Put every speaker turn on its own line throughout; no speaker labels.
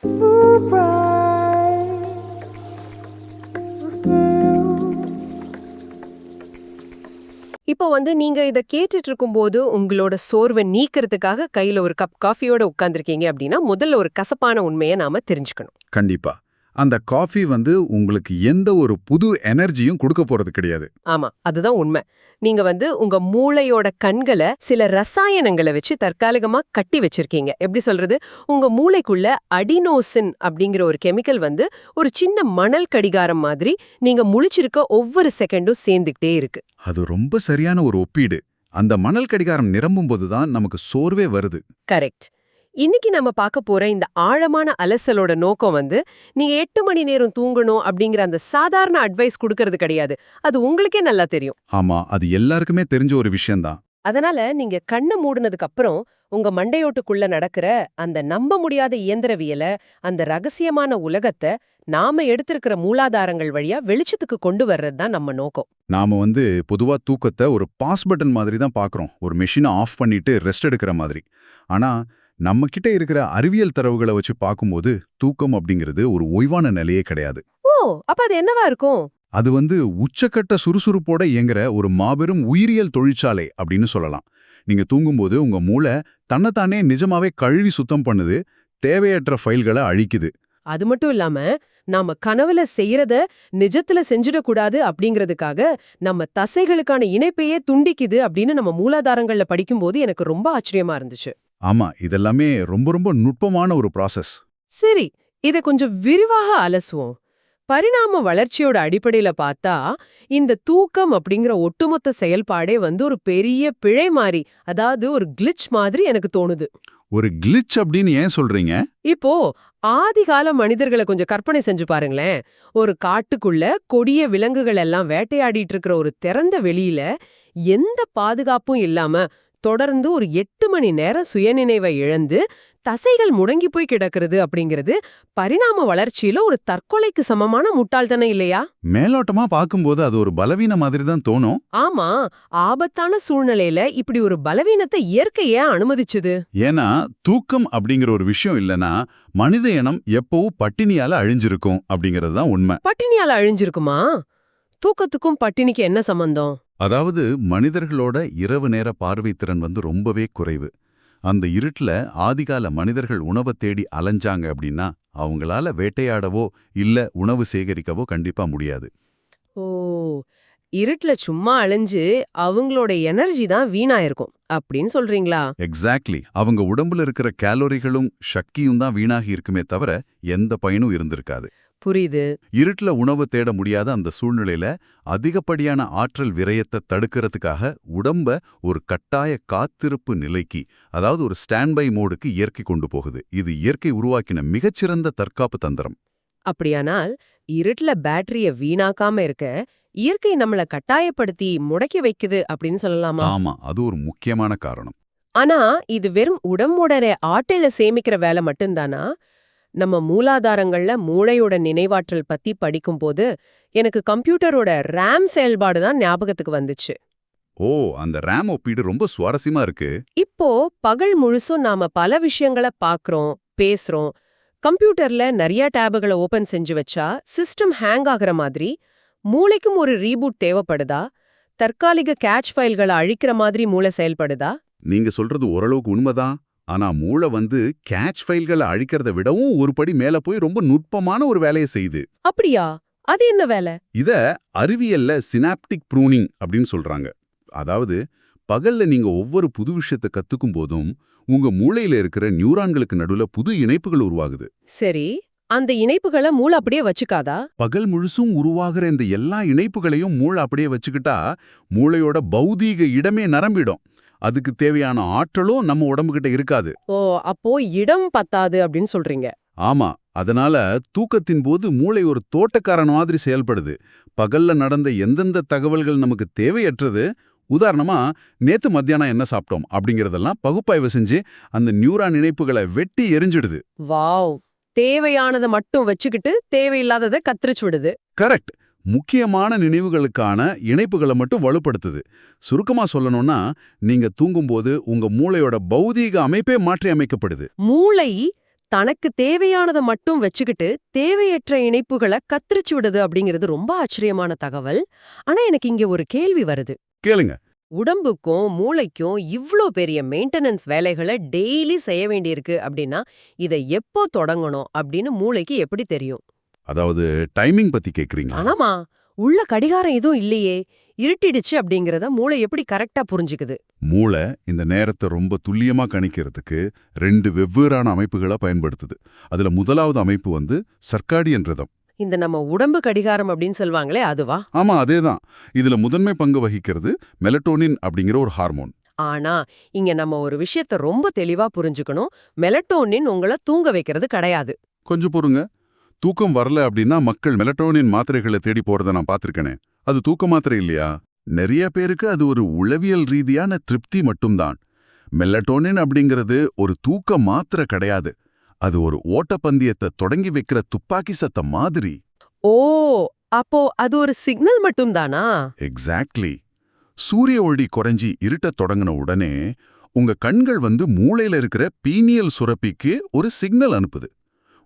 இப்போ நீங்க இத கேட்டுட்டு இருக்கும்போது உங்களோட சோர்வை நீக்கிறதுக்காக கையில ஒரு கப் காஃபியோட உட்கார்ந்திருக்கீங்க அப்படின்னா முதல்ல ஒரு கசப்பான உண்மையை நாம தெரிஞ்சுக்கணும்.
கண்டிப்பா. அந்த காஃபி உங்களுக்கு எந்த ஒரு புது எனர்ஜியும் குடுக்க போறது கிடையாது.
ஆமா, அதுதான் உண்மை. நீங்க உங்க மூளையோட கண்களை சில ரசாயனங்களை வச்சு தற்காலிகமா கட்டி வச்சிருக்கீங்க. எப்படி சொல்றது? உங்க மூளைக்குள்ள அடினோசின் அப்படிங்கிற ஒரு கெமிக்கல் ஒரு சின்ன மணல் கடிகாரம் மாதிரி நீங்க முழிச்சிருக்க ஒவ்வொரு செகண்டும் சேர்ந்துக்கிட்டே இருக்கு.
அது ரொம்ப சரியான ஒரு ஒப்பீடு. அந்த மணல் கடிகாரம் நிரம்பும்போது தான் நமக்கு சோர்வே வருது.
கரெக்ட். இன்னைக்கு நம்ம பார்க்க போற இந்த ஆழமான அலசலோட நோக்கம் நீங்க 8 மணி நேரம் தூங்கணும் அப்படிங்கிற அந்த சாதாரண அட்வைஸ் கொடுக்கறது கிடையாது. அது உங்களுக்கே நல்லா தெரியும்.
ஆமா, அது எல்லாருக்குமே தெரிஞ்ச ஒரு விஷயம்தான்.
அதனால நீங்க கண்ணை மூடுனதுக்கு அப்புறம் உங்க மண்டையோட்டுக்குள்ள நடக்கிற அந்த நம்ப முடியாத இயந்திரவியல, அந்த ரகசியமான உலகத்தை நாம எடுத்திருக்கிற மூலாதாரங்கள் வழியா வெளிச்சத்துக்கு கொண்டு வர்றது தான் நம்ம நோக்கம்.
நாம பொதுவா தூக்கத்தை ஒரு பாஸ் பட்டன் மாதிரி தான் பார்க்கறோம். ஒரு மெஷினை ஆஃப் பண்ணிட்டு ரெஸ்ட் எடுக்கிற மாதிரி. ஆனா நம்ம கிட்ட இருக்கிற அறிவியல் தரவுகளை வச்சு பார்க்கும்போது தூக்கம் அப்படிங்கிறது ஒரு ஓய்வான நிலையே கிடையாது.
ஓ, அப்ப அது என்னவா இருக்கும்?
அது உச்சக்கட்ட சுறுசுறுப்போட இயங்குற ஒரு மாபெரும் உயிரியல் தொழிற்சாலை அப்படின்னு சொல்லலாம். நீங்க தூங்கும்போது உங்க மூளை தன்னைத்தானே நிஜமாவே கழுவி சுத்தம் பண்ணுது, தேவையற்ற ஃபைல்களை அழிக்குது.
அது மட்டும் இல்லாம நாம கனவுல செய்யறத நிஜத்துல செஞ்சிடக்கூடாது அப்படிங்கிறதுக்காக நம்ம தசைகளுக்கான இணைப்பையே துண்டிக்குது அப்படின்னு நம்ம மூலாதாரங்கள்ல படிக்கும்போது எனக்கு ரொம்ப ஆச்சரியமா இருந்துச்சு.
ஆமா, இதெல்லாமே ரொம்ப ரொம்ப நுட்பமான ஒரு ப்ராசஸ்.
சரி, இதை கொஞ்சம் விரிவாக அலசுவோம். பரிணாம வளர்ச்சியோட அடிப்படையில பார்த்தா இந்த தூக்கம் அப்படிங்கிற ஒட்டுமொத்த செயல்பாடே ஒரு பெரிய பிழை மாதிரி, அதாவது ஒரு கிளிச் மாதிரி எனக்கு தோணுது.
ஒரு கிளிச் அப்படின்னு ஏன் சொல்றீங்க?
இப்போ ஆதிகால மனிதர்களை கொஞ்சம் கற்பனை செஞ்சு பாருங்களேன். ஒரு காட்டுக்குள்ள கொடிய விலங்குகள் எல்லாம் வேட்டையாடிட்டு இருக்கிற ஒரு திறந்த வெளியில எந்த பாதுகாப்பும் இல்லாம தொடர்ந்து ஒரு 8 மணி நேரம் சுயநினைவை இழந்து தசைகள் முடங்கி போய் கிடக்கிறது அப்படிங்கிறது பரிணாம வளர்ச்சியில ஒரு தற்கொலைக்கு சமமான முட்டாள்தனம் இல்லையா?
மேலோட்டமா பார்க்கும்போது அது ஒரு பலவீன மாதிரி தான் தோணும்.
ஆமா, ஆபத்தான சூழ்நிலையில இப்படி ஒரு பலவீனத்தை இயற்கையே அனுமதிச்சுது.
ஏன்னா தூக்கம் அப்படிங்கிற ஒரு விஷயம் இல்லனா மனித இனம் எப்பவும் பட்டினியால அழிஞ்சிருக்கும் அப்படிங்கிறது தான் உண்மை.
பட்டினியால அழிஞ்சிருக்குமா? தூக்கத்துக்கும் பட்டினிக்கு என்ன சம்பந்தம்?
அதாவது மனிதர்களோட இரவு நேர பார்வைத்திறன் ரொம்பவே குறைவு. அந்த இருட்டுல ஆதிகால மனிதர்கள் உணவை தேடி அலைஞ்சாங்க அப்படின்னா அவங்களால வேட்டையாடவோ இல்ல உணவு சேகரிக்கவோ கண்டிப்பா முடியாது.
ஓ, இருட்டுல சும்மா அலைஞ்சு அவங்களோட எனர்ஜி தான் வீணாயிருக்கும் அப்படின்னு சொல்றீங்களா?
எக்ஸாக்ட்லி. அவங்க உடம்புல இருக்கிற கேலோரிகளும் சக்தியும் தான் வீணாகி இருக்குமே தவிர எந்த பயனும் இருந்திருக்காது.
புரியுது.
இருட்டுல உணவு தேட முடியாத அந்த சூழ்நிலையில அதிகப்படியான ஆற்றல் விரயத்தை தடுக்கிறதுக்காக உடம்ப ஒரு கட்டாய காத்திருப்பு நிலைக்கு, அதாவது ஒரு ஸ்டாண்ட் பை மோடுக்கு இயற்கை கொண்டு போகுது. இது இயற்கை உருவாக்கின மிகச்சிறந்த தற்காப்பு தந்திரம்.
அப்படியானால் இருட்டுல பேட்டரிய வீணாக்காம இருக்க இயற்கை நம்மள கட்டாயப்படுத்தி முடக்கி வைக்குது அப்படின்னு சொல்லலாமா?
ஆமா, அது ஒரு முக்கியமான காரணம்.
ஆனா இது வெறும் உடம்போட ஆற்றல சேமிக்கிற வேலை மட்டும்தானா? நம்ம மூலாதாரங்கள்ல மூளையோட நினைவாற்றல் பத்தி படிக்கும்போது எனக்கு கம்ப்யூட்டரோட ரேம் செயல்பாடு தான் ஞாபகத்துக்கு வந்துச்சு.
ஓ, அந்த ரேம் ஒப்பீடு ரொம்ப சுவாரஸ்யமா இருக்கு.
இப்போ பகல் முழுசும் நாம பல விஷயங்களை பாக்குறோம், பேசுறோம். கம்ப்யூட்டர்ல நிறைய டேபுகளை ஓபன் செஞ்சு வச்சா சிஸ்டம் ஹேங் ஆகுற மாதிரி மூளைக்கும் ஒரு ரீபூட் தேவைப்படுதா? தற்காலிக கேட்ச் ஃபைல்களை அழிக்கிற மாதிரி மூளை செயல்படுதா?
நீங்க சொல்றது ஓரளவுக்கு உண்மைதான். ஆனா மூளை கேட்ச் ஃபைல்களை அழிக்கிறத விடவும் ஒரு படி மேல போய் ரொம்ப நுட்பமான ஒரு வேலையை செய்யுது.
அப்படியா? அது என்ன வேலை?
இத அறிவியல்ல சினாப்டிக் ப்ரூனிங் அப்படின்னு சொல்றாங்க. அதாவது பகல்ல நீங்க ஒவ்வொரு புது விஷயத்தை கத்துக்கும் போதும் உங்க மூளையில இருக்கிற நியூரான்களுக்கு நடுவுல புது இணைப்புகள் உருவாகுது.
சரி, அந்த இணைப்புகளை மூளை அப்படியே வச்சுக்காதா?
பகல் முழுசும் உருவாகிற இந்த எல்லா இணைப்புகளையும் மூளை அப்படியே வச்சுக்கிட்டா மூளையோட பௌதீக இடமே நரம்பிடும். அதுக்கு தேவையான ஆற்றலும் நம்ம உடம்புகிட்ட இருக்காது.
ஓ, அப்போ இடம் பத்தாது அப்படின்னு சொல்றீங்க.
ஆமா, அதனால தூக்கத்தின் போது மூளை ஒரு தோட்டக்காரன் மாதிரி செயல்படுது. பகல்ல நடந்த எந்தெந்த தகவல்கள் நமக்கு தேவையற்றது, உதாரணமா நேத்து மத்தியானம் என்ன சாப்பிட்டோம் அப்படிங்கறதெல்லாம் பகுப்பாய்வு செஞ்சு அந்த நியூரான் இணைப்புகளை வெட்டி எரிஞ்சிடுது.
வாவ், தேவையானதை மட்டும் வச்சுக்கிட்டு தேவையில்லாததை கத்திரிச்சு விடுது.
கரெக்ட். முக்கியமான நினைவுகளுக்கான இணைப்புகளை மட்டும் வலுப்படுத்துது. சுருக்கமா சொல்லணும்னா நீங்க தூங்கும்போது உங்க மூளையோட பௌதீக அமைப்பே மாற்றி அமைக்கப்படுது.
மூளை தனக்கு தேவையானதை மட்டும் வச்சுக்கிட்டு தேவையற்ற இணைப்புகளை கத்திரிச்சு விடுது அப்படிங்கிறது ரொம்ப ஆச்சரியமான தகவல். ஆனா எனக்கு இங்க ஒரு கேள்வி வருது.
கேளுங்க.
உடம்புக்கும் மூளைக்கும் இவ்ளோ பெரிய மெயின்டெனன்ஸ் வேலைகளை டெய்லி செய்ய வேண்டியிருக்கு அப்படின்னா இதை எப்போ தொடங்கணும் அப்படின்னு மூளைக்கு எப்படி தெரியும்?
அதாவது டைமிங் பத்தி கேக்குறீங்களா?
ஆனாமா, உள்ள கடிகாரம் எதுவும் இல்லையே, இருட்டிடுச்சு அப்படிங்கறத மூளை எப்படி கரெக்டா புரிஞ்சுக்குது?
மூளை இந்த நேரத்தை ரொம்ப துல்லியமா கணிக்கிறதுக்கு 2 வெவ்வேறான அமைப்புகளை பயன்படுத்துது. அதுல முதலாவது அமைப்பு வந்து சர்க்காடியன் ரிதம்.
இந்த நம்ம உடம்பு கடிகாரம் அப்படின்னு சொல்வாங்களே அதுவா?
ஆமா, அதேதான். இதுல முதன்மை பங்கு வகிக்கிறது மெலட்டோனின் அப்படிங்கிற ஒரு ஹார்மோன்.
ஆனா இங்க நம்ம ஒரு விஷயத்த ரொம்ப தெளிவா புரிஞ்சுக்கணும். மெலட்டோனின் உங்கள தூங்க வைக்கிறது கிடையாது.
கொஞ்சம் பொறுங்க. தூக்கம் வரல அப்படின்னா மக்கள் மெலட்டோனின் மாத்திரைகளை தேடி போறத நான் பார்த்திருக்கேனே. அது தூக்க மாத்திரை இல்லையா? நிறைய பேருக்கு அது ஒரு உளவியல் ரீதியான திருப்தி மட்டும்தான். மெலட்டோனின் அப்படிங்கிறது ஒரு தூக்க மாத்திரை கிடையாது. அது ஒரு ஓட்டப்பந்தயத்தை தொடங்கி வைக்கிற துப்பாக்கி சத்தம் மாதிரி.
ஓ, அப்போ அது ஒரு சிக்னல் மட்டும்தானா?
எக்ஸாக்ட்லி. சூரிய ஒளி குறைஞ்சி இருட்டத் தொடங்கின உடனே உங்க கண்கள் வந்து மூளையில இருக்கிற பீனியல் சுரப்பிக்கு ஒரு சிக்னல் அனுப்புது.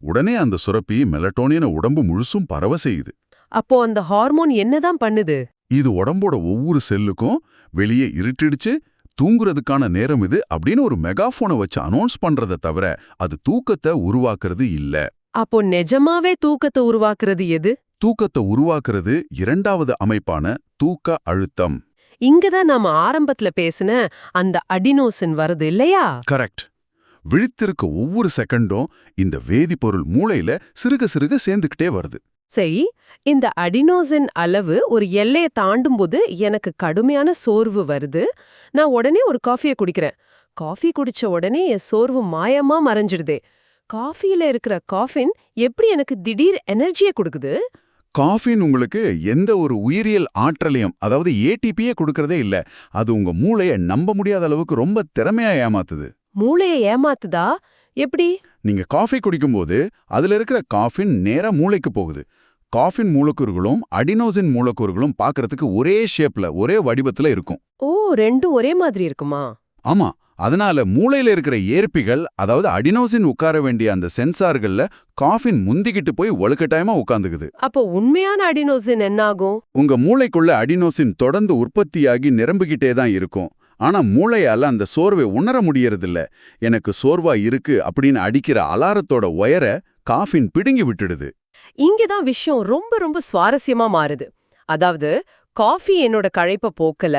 உடனே அந்த சுரப்பி மெலட்டோனினை உடம்பு முழுசும் பரவ செய்யுது.
அப்போ அந்த ஹார்மோன் என்னதான் பண்ணுது?
இது உடம்போட ஒவ்வொரு செல்லுக்கும் வெளியே இருட்டிடுச்சு, தூங்குறதுக்கான நேரம் இது அப்படின்னு ஒரு மெகாஃபோனை வச்சு அனௌன்ஸ் பண்றதை தவிர அது தூக்கத்தை உருவாக்குறது இல்ல.
அப்போ நிஜமாவே தூக்கத்தை உருவாக்குறது எது?
தூக்கத்தை உருவாக்குறது இரண்டாவது அமைப்பான தூக்க அழுத்தம்.
இங்கதான் நாம ஆரம்பத்துல பேசின அந்த அடினோசின் வருது இல்லையா?
கரெக்ட். விழித்திருக்க ஒவ்வொரு செகண்டும் இந்த வேதிப்பொருள் மூளையில சிறுக சிறுக சேர்ந்துக்கிட்டே வருது.
சரி, இந்த அடினோசின் அளவு ஒரு எல்லையை தாண்டும் போது எனக்கு கடுமையான சோர்வு வருது. நான் உடனே ஒரு காஃபியை குடிக்கிறேன். காஃபி குடிச்ச உடனே என் சோர்வு மாயமா மறைஞ்சிடுதே. காஃபியில இருக்கிற காஃபின் எப்படி எனக்கு திடீர் எனர்ஜியை கொடுக்குது?
காஃபின் உங்களுக்கு எந்த ஒரு உயிரியல் ஆற்றலையும், அதாவது ஏடிபியே கொடுக்கறதே இல்ல. அது உங்க மூளையை நம்ப முடியாத அளவுக்கு ரொம்ப திறமையா ஏமாத்துது.
மூளையை ஏமாத்துதா? எப்படி?
நீங்க காஃபி குடிக்கும்போது அதுல இருக்கிற காஃபின் நேரா மூளைக்கு போகுது. காஃபின் மூலக்கூறுகளும் அடினோசின் மூலக்கூறுகளும் பார்க்கறதுக்கு ஒரே ஷேப்ல, ஒரே வடிவத்துல இருக்கும்.
ஓ, ரெண்டும் ஒரே மாதிரி இருக்குமா?
ஆமா, அதனால மூளையில இருக்கிற ஏற்பிகள், அதாவது அடினோசின் உட்கார வேண்டிய அந்த சென்சார்கள்ல காஃபின் முந்திக்கிட்டு போய் வலுக்கட்டாயமா உட்கார்ந்துக்குது.
அப்போ உண்மையான அடினோசின் என்னாகும்?
உங்க மூளைக்குள்ள அடினோசின் தொடர்ந்து உற்பத்தியாகி நிரம்பிக்கிட்டே தான் இருக்கும். ஆனா மூளையால அந்த சோர்வை உணர முடியறதில்ல. எனக்கு சோர்வா இருக்கு அப்படின்னு அடிக்கிற அலாரத்தோட ஒயரை காஃபின் பிடுங்கி விட்டுடுது.
இங்கதான் விஷயம் ரொம்ப ரொம்ப சுவாரஸ்யமா மாறுது. அதாவது காஃபி என்னோட களைப்ப போக்கல,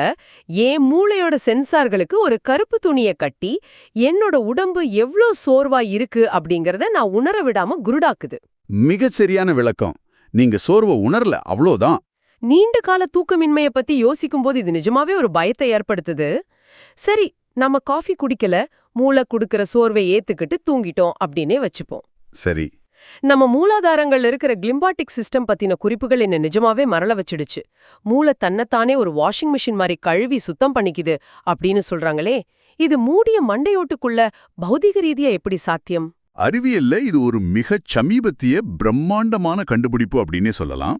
என் மூளையோட சென்சார்களுக்கு ஒரு கருப்பு துணியை கட்டி என்னோட உடம்பு எவ்ளோ சோர்வா இருக்கு அப்படிங்கறத நான் உணர விடாம குருடாக்குது.
மிகச் சரியான விளக்கம். நீங்க சோர்வை உணரல, அவ்வளோதான்.
நீண்ட கால தூக்கமின்மையை பத்தி யோசிக்கும் போது இது நிஜமாவே ஒரு பயத்தை ஏற்படுத்துது. சரி, நம்ம காஃபி குடிக்கல, மூளை குடுக்கிற சோர்வை ஏத்துக்கிட்டு தூங்கிட்டோம் அப்படின்னே வச்சுப்போம்.
சரி.
நம்ம மூலாதாரங்கள்ல இருக்கிற கிளிம்பாட்டிக் சிஸ்டம் பத்தின குறிப்புகள் என்ன நிஜமாவே மறள வச்சிடுச்சு. மூளை தன்னைத்தானே ஒரு வாஷிங் மிஷின் மாதிரி கழுவி சுத்தம் பண்ணிக்குது அப்படின்னு சொல்றாங்களே, இது மூடிய மண்டையோட்டுக்குள்ள பௌதிக ரீதியா எப்படி சாத்தியம்?
அறிவியல்ல இது ஒரு மிகச் சமீபத்திய பிரம்மாண்டமான கண்டுபிடிப்பு அப்படின்னே சொல்லலாம்.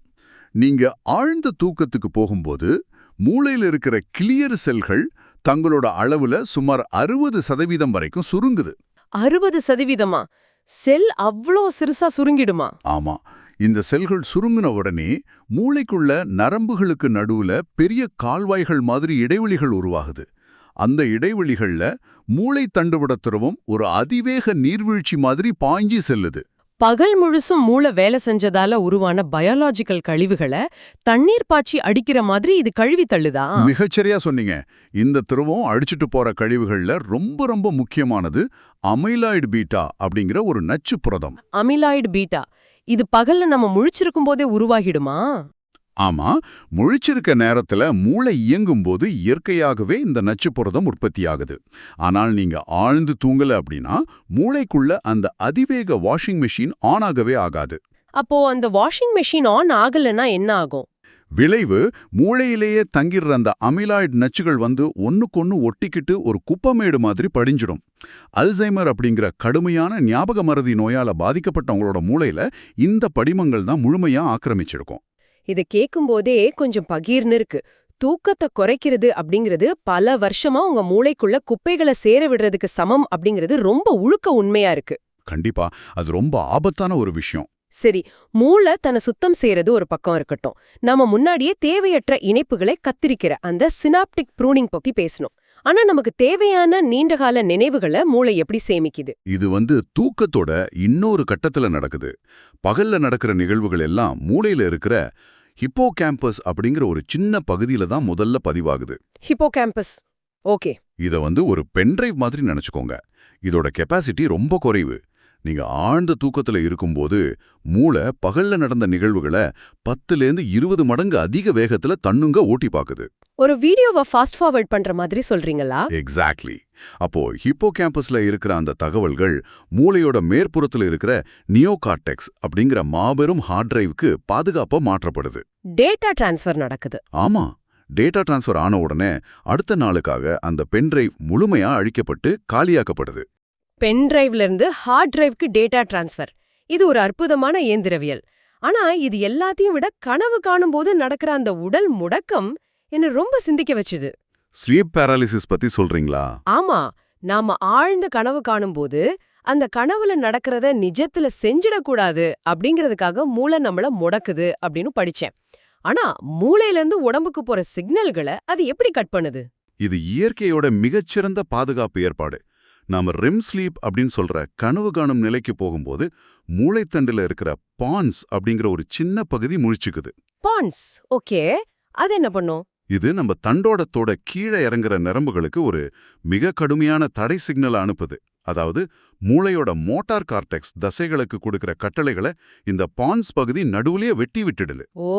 நீங்க ஆழ்ந்த தூக்கத்துக்கு போகும்போது மூளையில இருக்கிற கிளியர் செல்கள் தங்களோட அளவுல சுமார் 60% வரைக்கும் சுருங்குது.
60%? செல் அவ்ளோ சிறுசா சுருங்கிடுமா?
ஆமா. இந்த செல்கள் சுருங்கின உடனே மூளைக்குள்ள நரம்புகளுக்கு நடுவுல பெரிய கால்வாய்கள் மாதிரி இடைவெளிகள் உருவாகுது. அந்த இடைவெளிகள்ல மூளை தண்டுவட திரவம் ஒரு அதிவேக நீர்வீழ்ச்சி மாதிரி பாய்ஞ்சி செல்லுது.
பகல் முழுசும் மூளை வேலை செஞ்சதால உருவான பயாலாஜிக்கல் கழிவுகளை தண்ணீர் பாய்ச்சி அடிக்கிற மாதிரி இது கழுவி தள்ளுதா?
மிகச்சரியா சொன்னீங்க. இந்த திரவம் அடிச்சுட்டு போற கழிவுகள்ல ரொம்ப ரொம்ப முக்கியமானது அமைலாய்டு பீட்டா அப்படிங்கிற ஒரு நச்சு புரதம்.
அமிலாய்டு பீட்டா, இது பகல்ல நம்ம முழிச்சிருக்கும் போதே உருவாகிடுமா?
ஆமா, முழிச்சிருக்க நேரத்துல மூளை இயங்கும் போது இயற்கையாகவே இந்த நச்சு புரதம் உற்பத்தியாகுது. ஆனால் நீங்க ஆழ்ந்து தூங்கல அப்படின்னா மூளைக்குள்ள அந்த அதிவேக வாஷிங் மெஷின் ஆன் ஆகவே ஆகாது.
அப்போ அந்த வாஷிங் மெஷின் ஆன் ஆகலன்னா என்ன ஆகும்?
விளைவு, மூளையிலேயே தங்கிடுற அந்த அமிலாய்டு நச்சுகள் வந்து ஒன்னுக்கொன்னு ஒட்டிக்கிட்டு ஒரு குப்பமேடு மாதிரி படிஞ்சிடும். அல்சைமர் அப்படிங்கிற கடுமையான ஞாபக மறதி நோயால பாதிக்கப்பட்டவங்களோட மூளையில இந்த படிமங்கள் தான் முழுமையா ஆக்கிரமிச்சிருக்கும்.
இதை கேட்கும்போதே கொஞ்சம் பகீர்னு இருக்கு. தூக்கத்தை குறைக்கிறது அப்படிங்கிறது பல வருஷமா உங்க மூளைக்குள்ள குப்பைகளை சேர விடுறதுக்கு சமம் அப்படிங்கிறது ரொம்ப உழுக்க உண்மையா இருக்கு.
கண்டிப்பா அது ரொம்ப ஆபத்தான ஒரு விஷயம்.
சரி, மூளை தன்னை சுத்தம் செய்யறது ஒரு பக்கம் இருக்கட்டும். நாம முன்னாடியே தேவையற்ற இணைப்புகளை கத்திரிக்கிற அந்த சினாப்டிக் ப்ரூனிங் பத்தி பேசணும். ஆனா நமக்கு தேவையான நீண்டகால நினைவுகளை மூளை எப்படி சேமிக்குது?
இது தூக்கத்தோட இன்னொரு கட்டத்துல நடக்குது. பகல்ல நடக்கிற நிகழ்வுகள் எல்லாம் மூளையில இருக்கிற ஹிப்போகேம்பஸ் அப்படிங்கிற ஒரு சின்ன பகுதியில தான் முதல்ல பதிவாகுது.
ஹிப்போகேம்பஸ். ஓகே.
இத ஒரு பென்டிரைவ் மாதிரி நினைச்சுக்கோங்க. இதோட கெப்பாசிட்டி ரொம்ப குறைவு. நீங்க ஆழ்ந்த தூக்கத்துல இருக்கும்போது மூளை பகல்ல நடந்த நிகழ்வுகளை 10லேருந்து 20 மடங்கு அதிக வேகத்துல தன்னுங்க ஓட்டி பாக்குது.
ஒரு வீடியோவை ஃபாஸ்ட் ஃபார்வர்ட் பண்ற மாதிரி சொல்றீங்களா?
எக்ஸாக்ட்லி. அப்போ ஹிப்போகேம்பஸ்ல இருக்கிற அந்த தகவல்கள் மூளையோட மேற்புறத்துல இருக்கிற நியோகார்டெக்ஸ் அப்படிங்கிற மாபெரும் ஹார்ட் டிரைவுக்கு பாதுகாப்பா மாற்றப்படுது.
டேட்டா டிரான்ஸ்ஃபர் நடக்குது.
ஆமா, டேட்டா டிரான்ஸ்ஃபர் ஆன உடனே அடுத்த நாளுக்காக அந்த பென்டிரைவ் முழுமையா அழிக்கப்பட்டு காலியாக்கப்படுது.
பென் டிரைவ்ல இருந்து ஹார்ட் டிரைவ்க்கு டேட்டா டிரான்ஸ்ஃபர். இது ஒரு அற்புதமான இயந்திரவியல். ஆனா இது எல்லாத்தையும் விட கனவு காணும்போது நடக்கிற அந்த உடல் முடக்கம் என்ன ரொம்ப சிந்திக்க வச்சுது.
ஸ்லீப் பேராலிசிஸ் பத்தி சொல்றீங்களா?
ஆமா, நாம ஆழ்ந்த கனவு காணும்போது அந்த கனவுல நடக்கிறத நிஜத்துல செஞ்சிடக்கூடாது அப்படிங்கறதுக்காக மூளை நம்மள முடக்குது அப்படின்னு படிச்சேன். ஆனா மூளையிலிருந்து உடம்புக்கு போற சிக்னல்களை அது எப்படி கட் பண்ணுது?
இது இயற்கையோட மிகச்சிறந்த பாதுகாப்பு ஏற்பாடு. நாம ரெம் ஸ்லீப் அப்படின்னு சொல்ற கனவு காணும் நிலைக்கு போகும்போது மூளைத்தண்டுல இருக்கிற பான்ஸ் அப்படிங்கிற ஒரு சின்ன பகுதி முழிச்சுக்குது.
பான்ஸ். ஓகே. அது என்ன பண்ணும்?
இது நம்ம தண்டோடத்தோட கீழே இறங்குற நரம்புகளுக்கு ஒரு மிக கடுமையான தடை சிக்னலை அனுப்புது. அதாவது மூளையோட மோட்டார் கார்டெக்ஸ் தசைகளுக்கு கொடுக்கிற கட்டளைகளை இந்த பான்ஸ் பகுதி நடுவுலயே வெட்டி விட்டுடுது.
ஓ,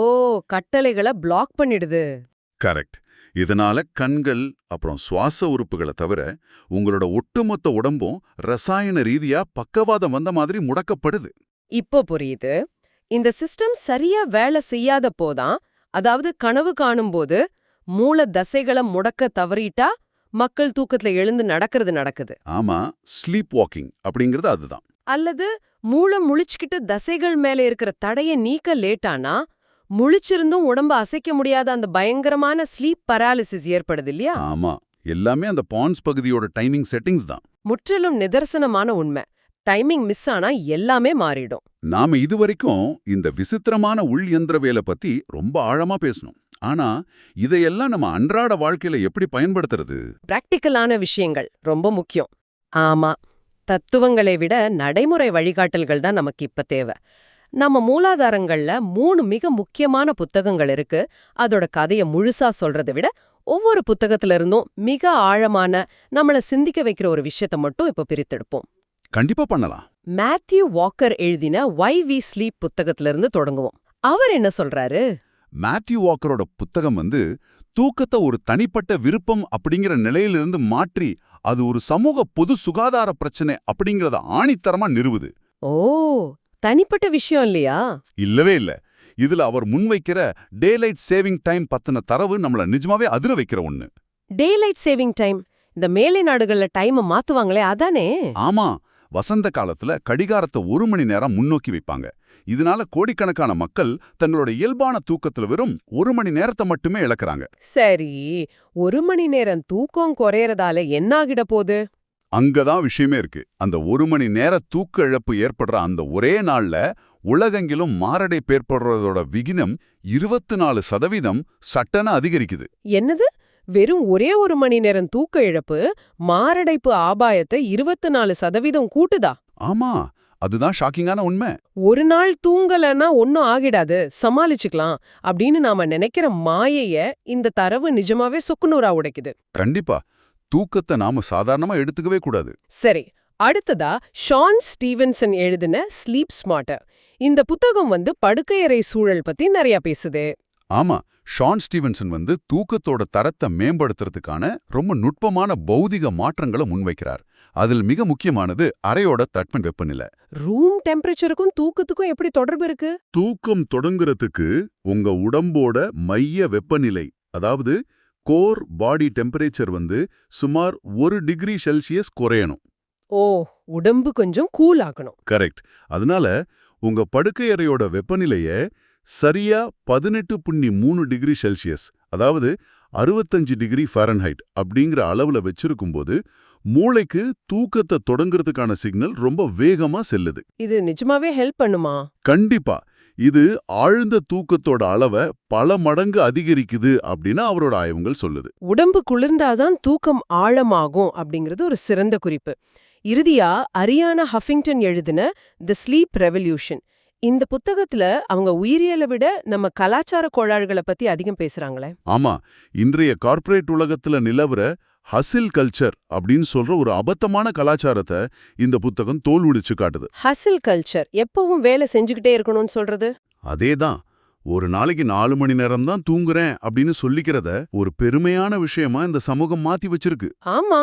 கட்டளைகளை பிளாக் பண்ணிடுது.
கரெக்ட். இதனால கண்கள் அப்புறம் சுவாச உறுப்புகளை தவிர உங்களோட ஒட்டுமொத்த உடம்பும் ரசாயன ரீதியா பக்கவாதம் வந்த மாதிரி முடக்கப்படுது.
இப்போ புரியுது. இந்த சிஸ்டம் சரியா வேலை செய்யாத போதான், அதாவது கனவு காணும்போது மூளை தசைகளை முடக்க தவறிட்டா மக்கள் தூக்கத்துல எழுந்து நடக்குது.
ஆமா, ஸ்லீப் வாக்கிங் அப்படிங்கிறது அதுதான்.
அல்லது மூளை முழிச்சுக்கிட்டு தசைகள் மேல இருக்கிற தடைய நீக்க லேட்டானா முழிச்சிருந்தும் உடம்ப அசைக்க முடியாத அந்த பயங்கரமான ஸ்லீப் பராலிசிஸ் ஏற்படுது இல்லையா?
ஆமா, எல்லாமே அந்த பான்ஸ் பகுதியோட டைமிங் செட்டிங்ஸ் தான்.
முற்றிலும் நிதர்சனமான உண்மை. டைமிங் மிஸ் ஆனா எல்லாமே மாறிடும்.
நாம இதுவரைக்கும் இந்த விசித்திரமான உள் இயந்திர வேலை பத்தி ரொம்ப ஆழமா பேசணும். ஆனா இதையெல்லாம் நம்ம அன்றாட வாழ்க்கையில எப்படி பயன்படுத்துறது?
பிராக்டிக்கலான விஷயங்கள் ரொம்ப முக்கியம். ஆமா, தத்துவங்களை விட நடைமுறை வழிகாட்டல்கள் தான் நமக்கு இப்ப தேவை. நம்ம மூலாதாரங்கள்ல 3 மிக முக்கியமான புத்தகங்கள் இருக்கு. அதோட கதையை முழுசா சொல்றதை விட ஒவ்வொரு புத்தகத்துல இருந்தும் மிக ஆழமான நம்மள சிந்திக்க வைக்கிற ஒரு விஷயத்த மட்டும் இப்ப பிரித்தெடுப்போம்.
கண்டிப்பா பண்ணலாம்.
மேத்யூ வாக்கர் எழுதின வை வி ஸ்லீப் புத்தகத்துல இருந்து தொடங்குவோம். அவர் என்ன சொல்றாரு?
மேத்யூ வாக்கரோட புத்தகம் தூக்கத்தை ஒரு தனிப்பட்ட விருப்பம் அப்படிங்கிற நிலையிலிருந்து மாற்றி அது ஒரு சமூக பொது சுகாதார பிரச்சனை அப்படிங்கறத ஆணித்தரமா நிறுவுது.
ஓ, தனிப்பட்ட விஷயம் இல்லையா?
இல்லவே இல்ல. இதுல அவர் முன்வைக்கிற டேலைட் சேவிங் டைம் பத்தின தரவு நம்மள நிஜமாவே அதிர வைக்கிற ஒண்ணு.
டேலைட் சேவிங் டைம், இந்த மேலை நாடுகள்ல டைம் மாத்துவாங்களே அதானே?
ஆமா, வசந்த காலத்துல கடிகாரத்தை 1 மணி நேரம் முன்னோக்கி வைப்பாங்க. இதனால கோடிக்கணக்கான மக்கள் தங்களோட இயல்பான தூக்கத்துல வெறும் 1 மணி நேரத்தை மட்டுமே இழக்கிறாங்க.
சரி, 1 மணி நேரம் தூக்கம் குறையறதால என்ன ஆகிட போகுது?
அங்கதான் விஷயமே இருக்கு. அந்த 1 மணி நேர தூக்க இழப்பு ஏற்படுற அந்த ஒரே நாள்ல உலகெங்கிலும் மாரடைப்பு ஏற்படுறதோட விகிதம் 24% சட்டென அதிகரிக்குது.
என்னது? வெறும் ஒரே 1 மணி நேரம் தூக்க இழப்பு மாரடைப்பு ஆபாயத்தை 24% கூட்டுதா?
ஆமா, அதுதான் ஷாக்கிங்கான உண்மை.
ஒரு நாள் தூங்கலன்னா ஒன்னும் ஆகிடாது, சமாளிச்சுக்கலாம் அப்படின்னு நாம நினைக்கிற மாயைய இந்த தரவு நிஜமாவே சொக்குநூறா உடைக்குது.
கண்டிப்பா, தூக்கத்தை நாம சாதாரணமா எடுத்துக்கவே கூடாது.
சரி, அடுத்ததா ஷான் ஸ்டீவன்சன் எழுதின ஸ்லீப் ஸ்மார்ட்டர். இந்த புத்தகம் படுக்கையறை சூழல் பத்தி நிறைய பேசுது.
ஆமா, ஷான் ஸ்டீவன்சன் தூக்கத்தோட தரத்தை மேம்படுத்துறதுக்கான ரொம்ப நுட்பமான பௌதிக மாற்றங்களை முன்வைக்கிறார். அதில் மிக முக்கியமானது அறையோட தட்ப வெப்பநிலை.
ரூம் டெம்பரேச்சருக்கும் தூக்கத்துக்கும் எப்படி தொடர்பு இருக்கு?
தூக்கம் தொடங்குறதுக்கு உங்க உடம்போட மைய வெப்பநிலை, அதாவது கோர் பாடி டெம்பரேச்சர் சுமார் 1 டிகிரி செல்சியஸ் குறையணும்.
ஓ, உடம்பு கொஞ்சம் கூல் ஆகணும்.
கரெக்ட். அதனால உங்க படுக்கையறையோட வெப்பநிலைய சரியா 18.3 டிகிரி செல்சியஸ், அதாவது 65 டிகிரி ஃபாரன்ஹைட் அப்படிங்கிற அளவுல வச்சிருக்கும்போது
மூளைக்கு தூக்கத்தை தொடங்குறதுக்கான சிக்னல் ரொம்ப வேகமா செல்லுது.
இது நிஜமாவே ஹெல்ப் பண்ணுமா?
கண்டிப்பா இது ஆழ்ந்த தூக்கத்தோட அளவை பல மடங்கு அதிகரிக்குது அப்படின்னு அவரோட ஆய்வுகள் சொல்லுது.
உடம்பு குளிர்ந்தாதான் தூக்கம் ஆழமாகும் அப்படிங்கிறது ஒரு சிறந்த குறிப்பு. இறுதியா அரியானா ஹஃபிங்டன் எழுதின தி ஸ்லீப் ரெவல்யூஷன் இந்த புத்தகத்துல அவங்க உயிரியலை விட நம்ம கலாச்சார கோளாறுகளை பத்தி அதிகம் பேசுறாங்களே.
ஆமா, இன்றைய கார்ப்பரேட் உலகத்துல நிலவர ஹசில் கல்ச்சர் அப்படின்னு சொல்ற ஒரு அபத்தமான கலாச்சாரத்தை இந்த புத்தகம் தோலுடிச்சு காட்டுது.
ஹசில் கல்ச்சர் எப்பவும் வேலை செஞ்சுக்கிட்டே இருக்கணும்னு சொல்றது.
அதேதான், ஒரு நாளைக்கு 4 மணி நேரம் தான் தூங்குறேன் அப்படின்னு சொல்லிக்கிறத ஒரு பெருமையான விஷயமா இந்த சமூகம் மாத்தி வச்சிருக்கு.
ஆமா,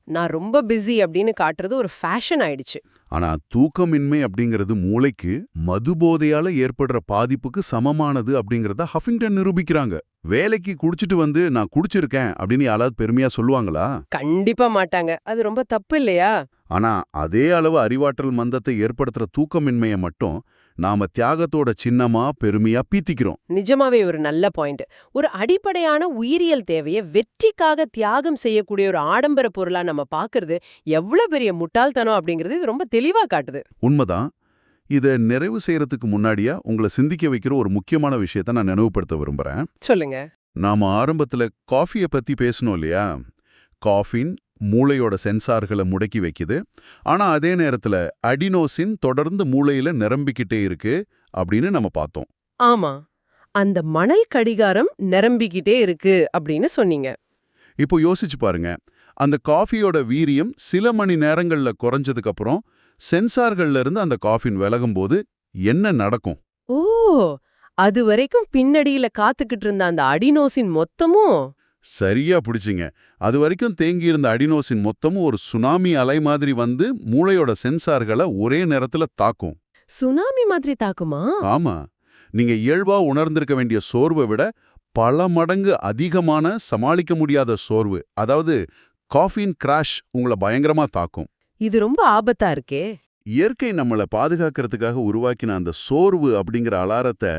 நான் ரொம்ப பிஸி அப்படின்னு காட்டுறது ஒரு ஃபேஷன் ஆயிடுச்சு.
ஆனா தூக்கமின்மை அப்படிங்கிறது மூளைக்கு மதுபோதையால ஏற்படுற பாதிப்புக்கு சமமானது அப்படிங்கறத ஹஃபிங்டன் நிரூபிக்கிறாங்க. வேலைக்கு குடிச்சிட்டு வந்து நான் குடிச்சிருக்கேன் அப்படின்னு யாராவது பெருமையா சொல்லுவாங்களா?
கண்டிப்பா மாட்டாங்க. அது ரொம்ப தப்பு இல்லையா?
ஆனா அதே அளவு அறிவாற்றல் மந்தத்தை ஏற்படுத்துற தூக்கமின்மையை மட்டும் நாம தியாகத்தோட சின்னமா பெருமையா பீத்திக்கிறோம்.
நிஜமாவே ஒரு நல்ல பாயிண்ட். ஒரு அடிப்படையான உயிரியல் தேவையை வெற்றிக்காக தியாகம் செய்யக்கூடிய ஒரு ஆடம்பர பொருளா நம்ம பாக்குறது எவ்வளவு பெரிய முட்டாள்தனம் அப்படிங்கிறது இது ரொம்ப தெளிவா காட்டுது.
உண்மைதான். இதை நிறைவு செய்யறதுக்கு முன்னாடியா உங்களை சிந்திக்க வைக்கிற ஒரு முக்கியமான விஷயத்த நான் நினைவுபடுத்த விரும்புறேன்.
சொல்லுங்க.
நாம ஆரம்பத்துல காஃபியை பத்தி பேசணும் இல்லையா? காஃபின் மூளையோட சென்சார்களை முடக்கி வைக்குது. ஆனா அதே நேரத்துல அடினோசின் தொடர்ந்து மூளையில நிரம்பிக்கிட்டே இருக்கு அப்படின்னு நம்ம பார்த்தோம்.
ஆமா, அந்த மணல் கடிகாரம் நிரம்பிக்கிட்டே இருக்கு அப்படின்னு சொன்னீங்க.
இப்போ யோசிச்சு பாருங்க, அந்த காஃபியோட வீரியம் சில மணி நேரங்கள்ல குறைஞ்சதுக்கு அப்புறம் சென்சார்கள்ல இருந்து அந்த காஃபின் விலகும்போது என்ன நடக்கும்?
ஓ, அது வரைக்கும் பின்னடியில காத்துக்கிட்டு இருந்த அந்த அடினோசின் மொத்தமும்.
சரியா பிடிச்சிங்க. அது வரைக்கும் தேங்கியிருந்த அடினோசின் மொத்தமும் ஒரு சுனாமி அலை மாதிரி வந்து மூளையோட சென்சார்களை ஒரே நேரத்துல தாக்கும்.
சுனாமி மாதிரி தாக்குமா?
ஆமா, நீங்க இயல்பா உணர்ந்திருக்க வேண்டிய சோர்வை விட பல மடங்கு அதிகமான சமாளிக்க முடியாத சோர்வு, அதாவது காஃபின் கிராஷ் உங்களை பயங்கரமா தாக்கும்.
இது ரொம்ப ஆபத்தா இருக்கே.
இயற்கை நம்மளை பாதுகாக்கிறதுக்காக உருவாக்கின அந்த சோர்வு அப்படிங்கிற அலாரத்தை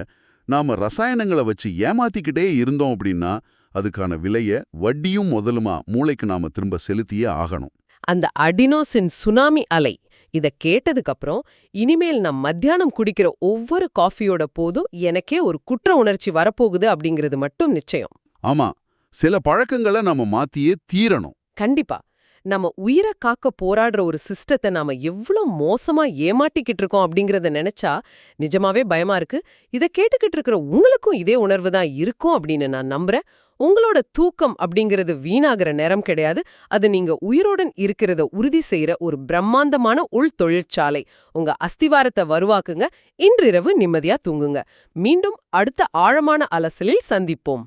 நாம ரசாயனங்களை வச்சு ஏமாத்திக்கிட்டே இருந்தோம் அப்படின்னா அதுக்கான விலைய வட்டியும் முதலுமா மூளைக்கு நாம திரும்ப செலுத்தியே ஆகணும்.
அந்த அடினோசின் சுனாமி அலை இத கேட்டதுக்கு அப்புறம் இனிமேல் நான் மத்தியானம் குடிக்கிற ஒவ்வொரு காஃபியோட போதும் எனக்கே ஒரு குற்ற உணர்ச்சி வரப்போகுது அப்படிங்கிறது மட்டும் நிச்சயம்.
ஆமா, சில பழக்கங்களை நாம மாத்தியே தீரணும்.
கண்டிப்பா. நம்ம உயிரை காக்க போராடுற ஒரு சிஸ்டத்தை நாம எவ்வளவு மோசமா ஏமாட்டிக்கிட்டு இருக்கோம் அப்படிங்கறத நினைச்சா நிஜமாவே பயமா இருக்கு. இத கேட்டுக்கிட்டு இருக்கிற உங்களுக்கும் இதே உணர்வு தான் இருக்கும் அப்படின்னு நான் நம்புறேன். உங்களோட தூக்கம் அப்படிங்கிறது வீணாகிற நேரம் கிடையாது. அது நீங்க உயிரோடன் இருக்கிறத உறுதி செய்யற ஒரு பிரம்மாண்டமான உள் தொழிற்சாலை. உங்க அஸ்திவாரத்தை வருவாக்குங்க. இன்றிரவு நிம்மதியா தூங்குங்க. மீண்டும் அடுத்த ஆழமான அலசலில் சந்திப்போம்.